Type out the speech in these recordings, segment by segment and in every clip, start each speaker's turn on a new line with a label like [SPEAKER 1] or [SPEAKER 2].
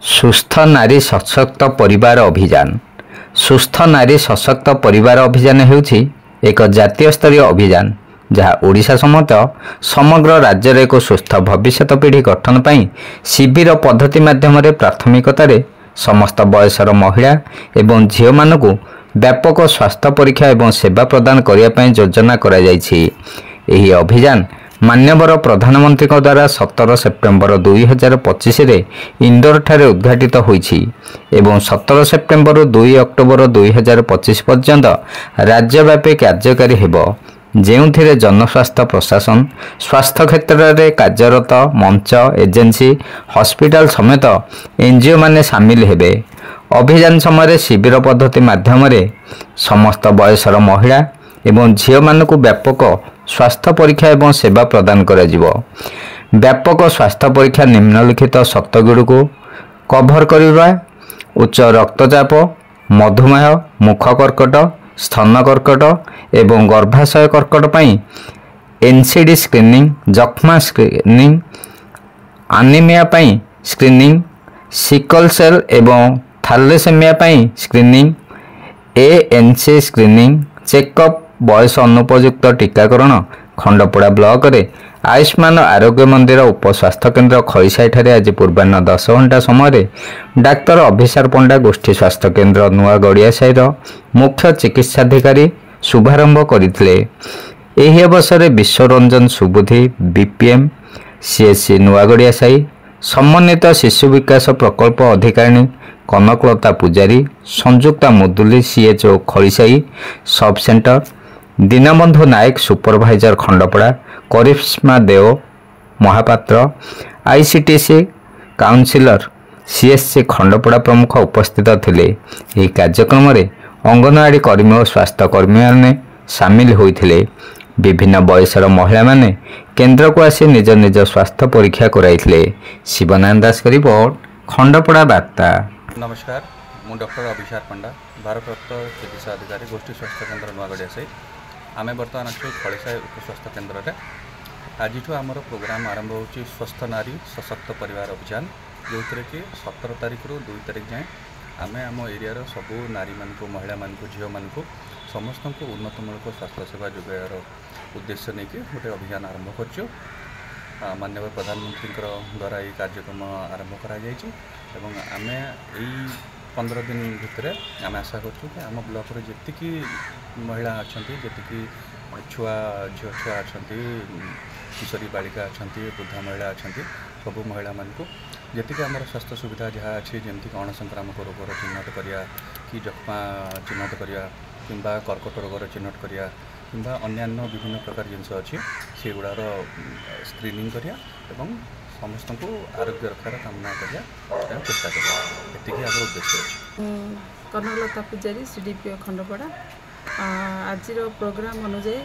[SPEAKER 1] ସୁସ୍ଥ ନାରୀ ସଶକ୍ତ ପରିବାର ଅଭିଯାନ। ସୁସ୍ଥ ନାରୀ ସଶକ୍ତ ପରିବାର ଅଭିଯାନ ହେଉଛି ଏକ ଜାତୀୟ ସ୍ତରୀୟ ଅଭିଯାନ ଯାହା ଓଡ଼ିଶା ସମେତ ସମଗ୍ର ରାଜ୍ୟରେ ଏକ ସୁସ୍ଥ ଭବିଷ୍ୟତ ପିଢ଼ି ଗଠନ ପାଇଁ ଶିବିର ପଦ୍ଧତି ମାଧ୍ୟମରେ ପ୍ରାଥମିକତାରେ ସମସ୍ତ ବୟସର ମହିଳା ଏବଂ ଝିଅମାନଙ୍କୁ ବ୍ୟାପକ ସ୍ୱାସ୍ଥ୍ୟ ପରୀକ୍ଷା ଏବଂ ସେବା ପ୍ରଦାନ କରିବା ପାଇଁ ଯୋଜନା କରାଯାଇଛି। ଏହି ଅଭିଯାନ ମାନ୍ୟବର ପ୍ରଧାନମନ୍ତ୍ରୀଙ୍କ ଦ୍ୱାରା 17 ସେପ୍ଟେମ୍ବର 2025ରେ ଇଣ୍ଡୋରଠାରେ ଉଦ୍ଘାଟିତ ହୋଇଛି ଏବଂ 17 ସେପ୍ଟେମ୍ବର 2 ଅକ୍ଟୋବର 2025 ପର୍ଯ୍ୟନ୍ତ ରାଜ୍ୟବ୍ୟାପୀ କାର୍ଯ୍ୟକାରୀ ହେବ, ଯେଉଁଥିରେ ଜନସ୍ୱାସ୍ଥ୍ୟ ପ୍ରଶାସନ, ସ୍ୱାସ୍ଥ୍ୟ କ୍ଷେତ୍ରରେ କାର୍ଯ୍ୟରତ ମଞ୍ଚ, ଏଜେନ୍ସି, ହସ୍ପିଟାଲ ସମେତ ଏନ୍ଜିଓ ମାନେ ସାମିଲ ହେବେ। ଅଭିଯାନ ସମୟରେ ଶିବିର ପଦ୍ଧତି ମାଧ୍ୟମରେ ସମସ୍ତ ବୟସର ମହିଳା ଏବଂ ଝିଅମାନଙ୍କୁ ବ୍ୟାପକ ସ୍ୱାସ୍ଥ୍ୟ ପରୀକ୍ଷା ଏବଂ ସେବା ପ୍ରଦାନ କରାଯିବ। ବ୍ୟାପକ ସ୍ୱାସ୍ଥ୍ୟ ପରୀକ୍ଷା ନିମ୍ନଲିଖିତ ସର୍ତ୍ତଗୁଡ଼ିକୁ କଭର କରିବା: ଉଚ୍ଚ ରକ୍ତଚାପ, ମଧୁମେହ, ମୁଖ କର୍କଟ, ସ୍ତନ କର୍କଟ ଏବଂ ଗର୍ଭାଶୟ କର୍କଟ ପାଇଁ NCD ସ୍କ୍ରିନିଂ, ଯକ୍ଷ୍ମା ସ୍କ୍ରିନିଂ, ଆନିମିଆ ପାଇଁ ସ୍କ୍ରିନିଂ, ସିକଲ ସେଲ୍ ଏବଂ ଥାଲାସେମିଆ ପାଇଁ ସ୍କ୍ରିନିଂ, ANC ସ୍କ୍ରିନିଂ, ଚେକଅପ୍, ବୟସ ଅନୁପଯୁକ୍ତ ଟିକାକରଣ। ଖଣ୍ଡପଡ଼ା ବ୍ଲକରେ ଆୟୁଷ୍ମାନ ଆରୋଗ୍ୟ ମନ୍ଦିର ଉପସ୍ୱାସ୍ଥ୍ୟକେନ୍ଦ୍ର ଖଇସାଇଠାରେ ଆଜି ପୂର୍ବାହ୍ନ 10 ଘଣ୍ଟା ସମୟରେ ଡାକ୍ତର ଅଭିସାର ପଣ୍ଡା ଗୋଷ୍ଠୀ ସ୍ୱାସ୍ଥ୍ୟକେନ୍ଦ୍ର ନୂଆ ଗଡ଼ିଆସାହିର ମୁଖ୍ୟ ଚିକିତ୍ସାଧିକାରୀ ଶୁଭାରମ୍ଭ କରିଥିଲେ। ଏହି ଅବସରରେ ବିଶ୍ୱରଞ୍ଜନ ସୁବୁଦ୍ଧି BPM CSC ନୂଆ ଗଡ଼ିଆସାହି, ସମନ୍ୱିତ ଶିଶୁ ବିକାଶ ପ୍ରକଳ୍ପ ଅଧିକାରିଣୀ Kanakalata Pujari, Sanjukta Muduli CHO Khalisahi sub centre, Dinabandhu Nayak supervisor Khandapada, Karishma Deo Mohapatra, ICTC counsellor CSC Khandapada ପ୍ରମୁଖ ଉପସ୍ଥିତ ଥିଲେ। ଏହି କାର୍ଯ୍ୟକ୍ରମରେ ଅଙ୍ଗନୱାଡ଼ି କର୍ମୀ ଓ ସ୍ୱାସ୍ଥ୍ୟ କର୍ମୀମାନେ ସାମିଲ ହୋଇଥିଲେ। ବିଭିନ୍ନ ବୟସର ମହିଳାମାନେ କେନ୍ଦ୍ରକୁ ଆସି ନିଜ ନିଜ ସ୍ୱାସ୍ଥ୍ୟ ପରୀକ୍ଷା କରାଇଥିଲେ। ଶିବନାରାୟଣ ଦାସଙ୍କ ରିପୋର୍ଟ, ଖଣ୍ଡପଡ଼ା ବାର୍ତ୍ତା।
[SPEAKER 2] नमस्कार, मु डॉक्टर अभिसार पंडा, भारप्राप्त चिकित्सा अधिकारी, गोष्ठी स्वास्थ्य केन्द्र नुआगढ़िया साही। आम बर्तमान अच्छे खड़ीसाही उपस्वास्थ्य केन्द्र में आज आमर प्रोग्राम आरंभ हो स्वस्थ नारी सशक्त परिवार अभियान, जो कि 17 तारीख रु 2 तारीख जाए आम आम एरिया सबू नारी मान महिला मान झील मान समस्त उन्नतमूलक स्वास्थ्य सेवा जोगाइर उद्देश्य नहीं कि गोटे अभियान आरंभ कर माननीय प्रधानमंत्री द्वारा ये कार्यक्रम आरंभ करा आम 15 दिन भितर आम आशा करूँ कि आम ब्लॉक रे जी महिला अच्छा जी छुआ झील छुआ अच्छा किशोरी बालिका अच्छा वृद्धा महिला अच्छा सब महिला मानक जी आम स्वास्थ्य सुविधा जहाँ अच्छी जमीक अणसंक्रामक रोगर चिन्हट करिया कि जक्ष्मा चिन्हट करिया किंबा कर्कट रोगर चिन्हट करिया किंबा अन्यान्य विभिन्न प्रकार जिनस अच्छी से गुड़ार स्क्रीनिंग करिया एवं समस्त को आरोग्य रक्षार कामना करिया चेष्टा करिया एतिकी आम उद्देश्य अच्छे।
[SPEAKER 3] कनकलता पूजारी CDPO खंडपड़ा आज प्रोग्राम अनुजाई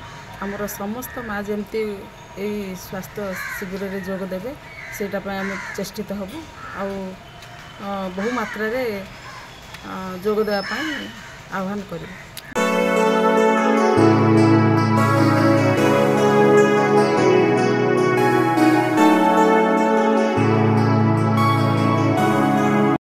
[SPEAKER 3] आमर समस्त माँ जमती यही स्वास्थ्य शिविर में जोगदेवे से आम चेष्टित हबू आ बहु मात्रा जोगदेवाई आह्वान करूँ।